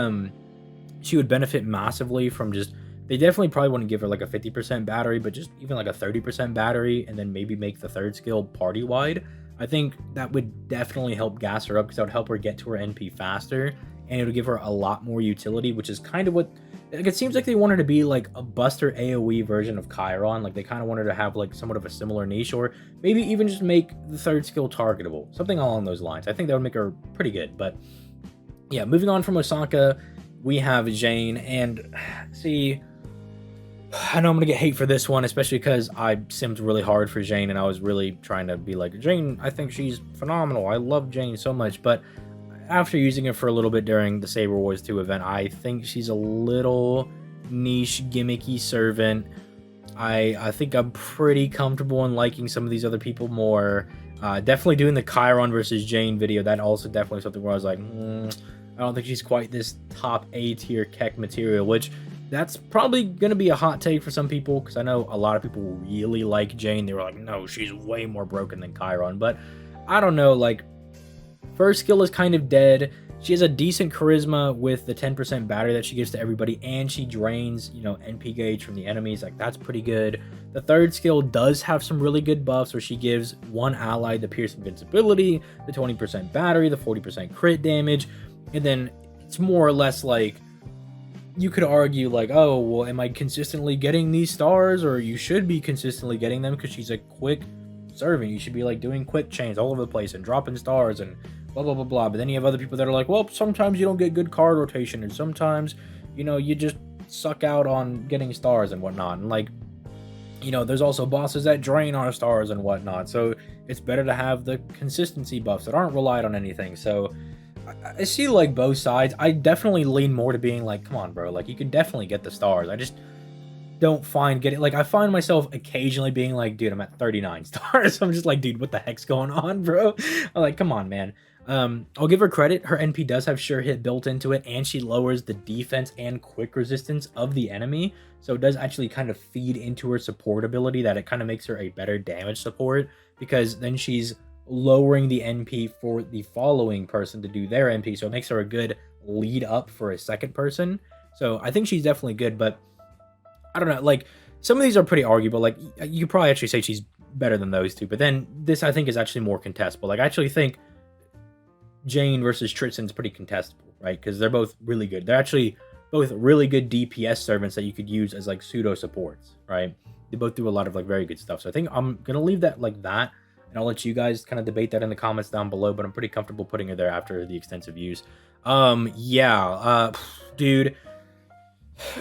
she would benefit massively from just, they definitely probably wouldn't give her like a 50% battery, but just even like a 30% battery, and then maybe make the 3rd skill party wide. I think that would definitely help gas her up, because that would help her get to her NP faster, and it would give her a lot more utility, which is kind of what, like, it seems like they wanted to be like a Buster AoE version of Chiron. Like, they kind of wanted to have like somewhat of a similar niche, or maybe even just make the 3rd skill targetable, something along those lines. I think that would make her pretty good. But yeah, moving on from Osaka, we have Jeanne. And see, I know I'm gonna get hate for this one, especially because I simmed really hard for Jeanne, and I was really trying to be like, Jeanne, I think she's phenomenal, I love Jeanne so much. But after using it for a little bit during the Saber Wars 2 event, I think she's a little niche, gimmicky servant. I think I'm pretty comfortable in liking some of these other people more. Definitely doing the Chiron versus Jeanne video, that also definitely something where I was like, I don't think she's quite this top A tier Keck material, which that's probably going to be a hot take for some people, because I know a lot of people really like Jeanne. They were like, no, she's way more broken than Chiron. But I don't know, like, first skill is kind of dead. She has a decent charisma with the 10% battery that she gives to everybody, and she drains, you know, NP gauge from the enemies. Like, that's pretty good. The third skill does have some really good buffs where she gives one ally the pierce invincibility, the 20% battery, the 40% crit damage, and then it's more or less like, you could argue like, oh, well, am I consistently getting these stars? Or you should be consistently getting them because she's a quick servant. You should be like doing quick chains all over the place and dropping stars and blah, blah, blah, blah. But then you have other people that are like, well, sometimes you don't get good card rotation, and sometimes, you know, you just suck out on getting stars and whatnot. And like, you know, there's also bosses that drain our stars and whatnot. So it's better to have the consistency buffs that aren't relied on anything. So I see like both sides. I definitely lean more to being like, come on, bro, like you could definitely get the stars. I just don't find getting, like, I find myself occasionally being like, dude, I'm at 39 stars. I'm just like, dude, what the heck's going on, bro? I'm like, come on, man. I'll give her credit. Her NP does have sure hit built into it, and she lowers the defense and quick resistance of the enemy. So it does actually kind of feed into her support ability, that it kind of makes her a better damage support, because then she's lowering the NP for the following person to do their NP. So it makes her a good lead up for a second person. So I think she's definitely good, but I don't know, like, some of these are pretty arguable. Like, you could probably actually say she's better than those two, but then this, I think, is actually more contestable. Like, I actually think Jeanne versus Tristan's pretty contestable, right? Because they're both really good. They're actually both really good DPS servants that you could use as, like, pseudo supports, right? They both do a lot of, like, very good stuff. So I think I'm going to leave that like that, and I'll let you guys kind of debate that in the comments down below, but I'm pretty comfortable putting her there after the extensive use. Dude,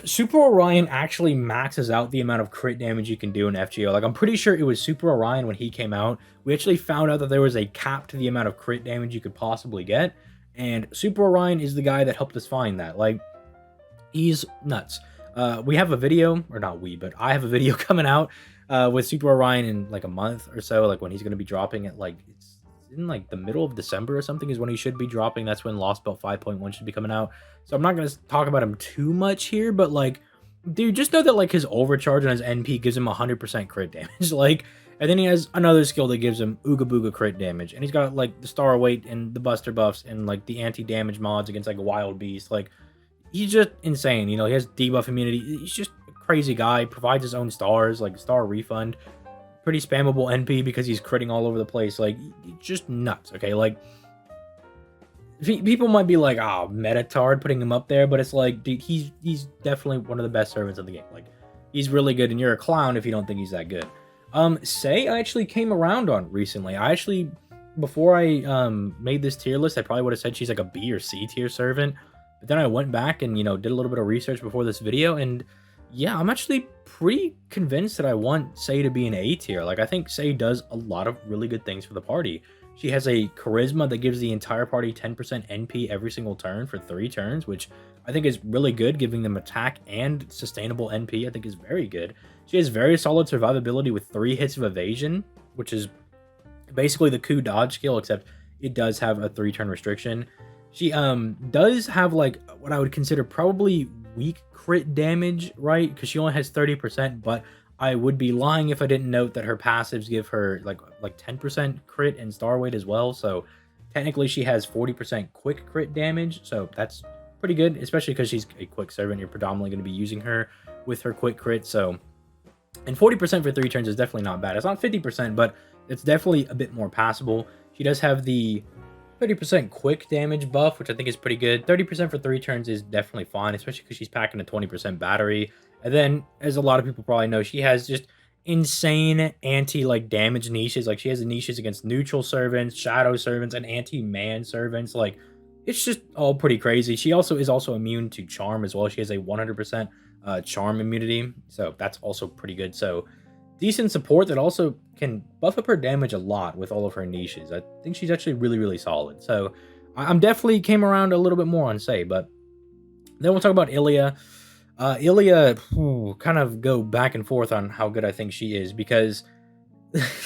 Super Orion actually maxes out the amount of crit damage you can do in FGO. Like, I'm pretty sure it was Super Orion when he came out. We actually found out that there was a cap to the amount of crit damage you could possibly get. And Super Orion is the guy that helped us find that. Like, he's nuts. We have a video, or not we, but I have a video coming out with Super Orion in like a month or so. Like, when he's going to be dropping it, like, it's in like the middle of December or something is when he should be dropping. That's when Lost Belt 5.1 should be coming out. So I'm not going to talk about him too much here, but like, dude, just know that like his overcharge on his NP gives him 100% crit damage. Like, and then he has another skill that gives him Ooga Booga crit damage. And he's got like the Star Weight and the Buster buffs and like the anti-damage mods against like a Wild Beast. Like, he's just insane. You know, he has debuff immunity. He's just a crazy guy. Provides his own stars, like star refund. Pretty spammable NP because he's critting all over the place. Like, just nuts. Okay, like, people might be like, oh, Metatard putting him up there, but it's like, dude, he's definitely one of the best servants in the game. Like, he's really good, and you're a clown if you don't think he's that good. Sei I actually came around on recently. I actually, before I made this tier list, I probably would have said she's like a B or C tier servant, but then I went back and, you know, did a little bit of research before this video, and yeah, I'm actually pretty convinced that I want Sei to be an A tier. Like, I think Sei does a lot of really good things for the party. She has a charisma that gives the entire party 10% NP every single turn for 3 turns, which I think is really good, giving them attack and sustainable NP. I think is very good. She has very solid survivability with 3 hits of evasion, which is basically the coup dodge skill, except it does have a 3-turn restriction. She does have like what I would consider probably weak crit damage, right? Because she only has 30%, but I would be lying if I didn't note that her passives give her like 10% crit and star weight as well. So technically she has 40% quick crit damage. So that's pretty good, especially because she's a quick servant. You're predominantly going to be using her with her quick crit. So, and 40% for 3 turns is definitely not bad. It's not 50%, but it's definitely a bit more passable. She does have the 30% quick damage buff, which I think is pretty good. 30% for 3 turns is definitely fine, especially because she's packing a 20% battery. And then, as a lot of people probably know, she has just insane anti damage niches. Like, she has niches against neutral servants, shadow servants, and anti-man servants. Like, it's just all pretty crazy. She also is immune to charm as well. She has a 100% charm immunity, so that's also pretty good. So decent support that also can buff up her damage a lot with all of her niches. I think she's actually really, really solid. So I'm definitely came around a little bit more on Sei, but then we'll talk about Emiya. Emiya, kind of go back and forth on how good I think she is, because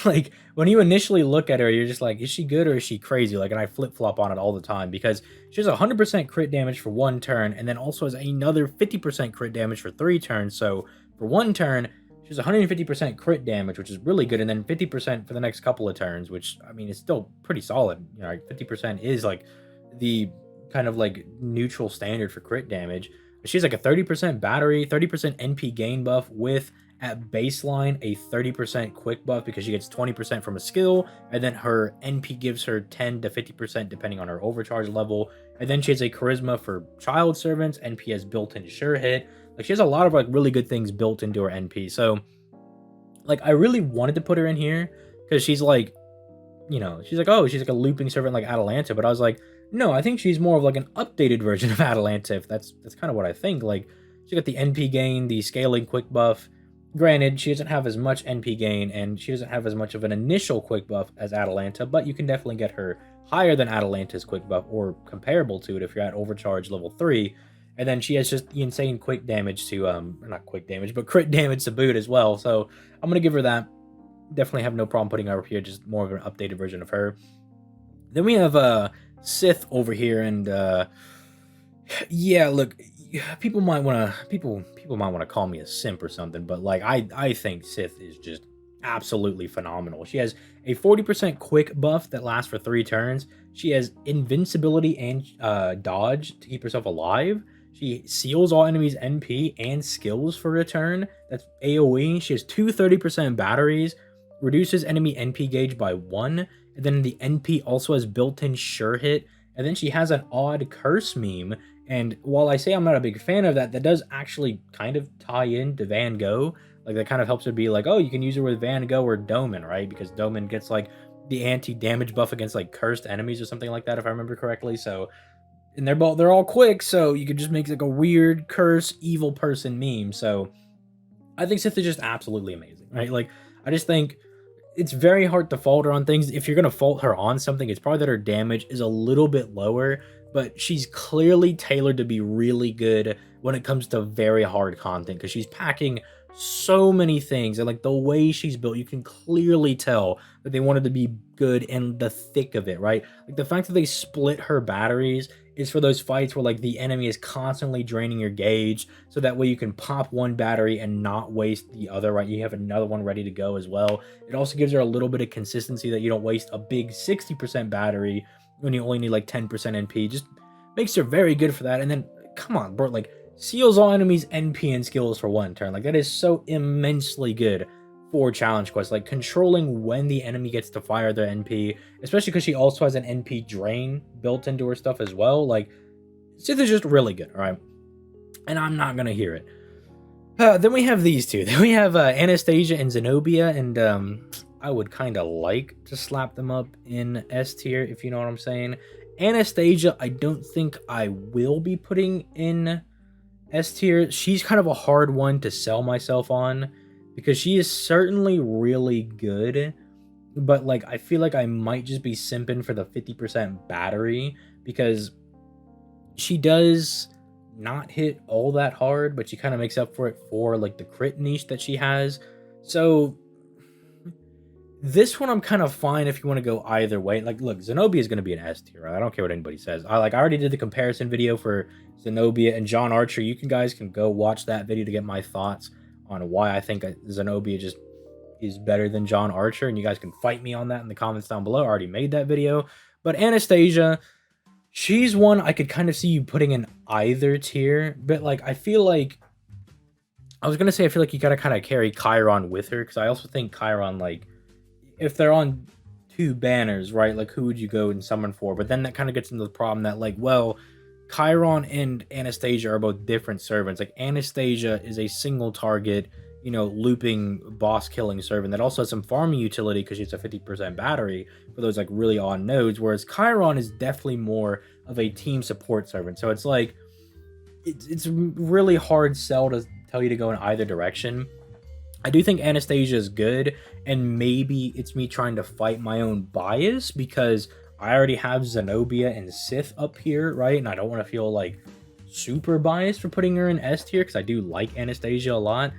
like when you initially look at her, you're just like, is she good or is she crazy? Like, and I flip flop on it all the time because she has 100% crit damage for 1 turn, and then also has another 50% crit damage for 3 turns. So for 1 turn, she has 150% crit damage, which is really good, and then 50% for the next couple of turns, which I mean is still pretty solid. You know, like 50% is like the kind of like neutral standard for crit damage. She's like a 30% battery, 30% NP gain buff with, at baseline, a 30% quick buff because she gets 20% from a skill, and then her NP gives her 10 to 50% depending on her overcharge level. And then she has a charisma for child servants. NP has built-in sure hit. Like, she has a lot of like really good things built into her NP. So like I really wanted to put her in here because she's like, you know, she's like, oh, she's like a looping servant like Atalanta, but I was like, no, I think she's more of like an updated version of Atalanta. If that's kind of what I think. Like, she got the NP gain, the scaling quick buff. Granted, she doesn't have as much NP gain, and she doesn't have as much of an initial quick buff as Atalanta, but you can definitely get her higher than Atalanta's quick buff, or comparable to it if you're at overcharge level 3. And then she has just the insane quick damage to, not quick damage, but crit damage to boot as well. So I'm going to give her that. Definitely have no problem putting her up here, just more of an updated version of her. Then we have Sith over here, and yeah, look, people might want to call me a simp or something, but like I think Sith is just absolutely phenomenal. She has a 40% quick buff that lasts for 3 turns. She has invincibility and dodge to keep herself alive. She seals all enemies NP and skills for a turn. That's AoE. She has 30% batteries, reduces enemy NP gauge by 1, and then the NP also has built-in sure hit. And then she has an odd curse meme. And while I say I'm not a big fan of that, that does actually kind of tie in to Van Gogh. Like, that kind of helps her be like, oh, you can use her with Van Gogh or Doman, right? Because Doman gets like the anti-damage buff against like cursed enemies or something like that, if I remember correctly. So, and they're all quick, so you could just make like a weird curse evil person meme. So I think Sith is just absolutely amazing, right? Like, I just think it's very hard to fault her on things. If you're going to fault her on something, it's probably that her damage is a little bit lower, but she's clearly tailored to be really good when it comes to very hard content, because she's packing so many things, and like the way she's built, you can clearly tell that they wanted to be good in the thick of it, right? Like, the fact that they split her batteries is for those fights where like the enemy is constantly draining your gauge, so that way you can pop one battery and not waste the other, right? You have another one ready to go as well. It also gives her a little bit of consistency that you don't waste a big 60% battery when you only need like 10% NP. Just makes her very good for that. And then, come on, bro, like, seals all enemies NP and skills for 1 turn. Like, that is so immensely good for challenge quests. Like, controlling when the enemy gets to fire their NP, especially because she also has an NP drain built into her stuff as well. Like, Sith is just really good, all right? And I'm not gonna hear it. Then we have these two. Then we have Anastasia and Zenobia, and I would kind of like to slap them up in S tier, if you know what I'm saying. Anastasia, I don't think I will be putting in S tier. She's kind of a hard one to sell myself on, because she is certainly really good, but like I feel like I might just be simping for the 50% battery, because she does not hit all that hard, but she kind of makes up for it for like the crit niche that she has. So this one I'm kind of fine if you want to go either way. Like, look, Zenobia is going to be an S tier, right? I don't care what anybody says. I already did the comparison video for Zenobia and John Archer. You guys can go watch that video to get my thoughts on why I think Zenobia just is better than John Archer, and you guys can fight me on that in the comments down below. I already made that video. But Anastasia, she's one I could kind of see you putting in either tier, but like I feel like I was gonna say I feel like you gotta kind of carry Chiron with her, because I also think Chiron, like, if they're on 2 banners, right, like who would you go and summon for? But then that kind of gets into the problem that, like, well, Chiron and Anastasia are both different servants. Like, Anastasia is a single target, you know, looping boss killing servant that also has some farming utility because she's a 50% battery for those like really odd nodes, whereas Chiron is definitely more of a team support servant. So it's like it's really hard sell to tell you to go in either direction. I do think Anastasia is good, and maybe it's me trying to fight my own bias because I already have Zenobia and Sith up here, right? And I don't want to feel like super biased for putting her in S tier, because I do like Anastasia a lot.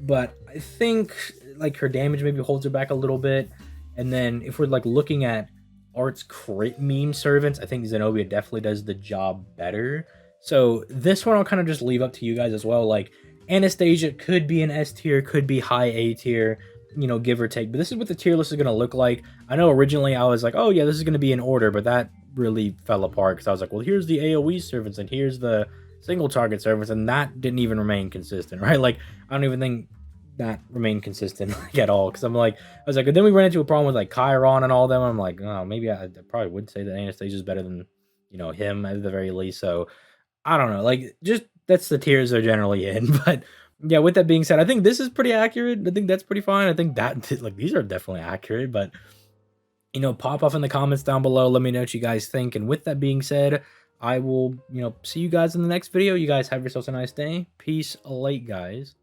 but I think like her damage maybe holds her back a little bit. And then if we're like looking at Art's crit meme servants, I think Zenobia definitely does the job better. So this one I'll kind of just leave up to you guys as well. Like Anastasia could be an S tier, could be high A tier, you know, give or take. But this is what the tier list is going to look like. I know originally I was like, oh yeah, this is going to be in order, but that really fell apart because I was like, well, here's the AoE servants and here's the single target servants, and that didn't even remain consistent, right? Like I don't even think that remained consistent like, at all, because I'm like, I was like, and then we ran into a problem with like Chiron and all them. I'm like, oh, maybe I probably would say that Anastasia is better than, you know, him at the very least. So I don't know, like just that's the tiers they're generally in. But yeah, with that being said, I think this is pretty accurate. I think that's pretty fine. I think that like these are definitely accurate, but you know, pop off in the comments down below. Let me know what you guys think. And with that being said, I will, you know, see you guys in the next video. You guys have yourselves a nice day. Peace, late guys.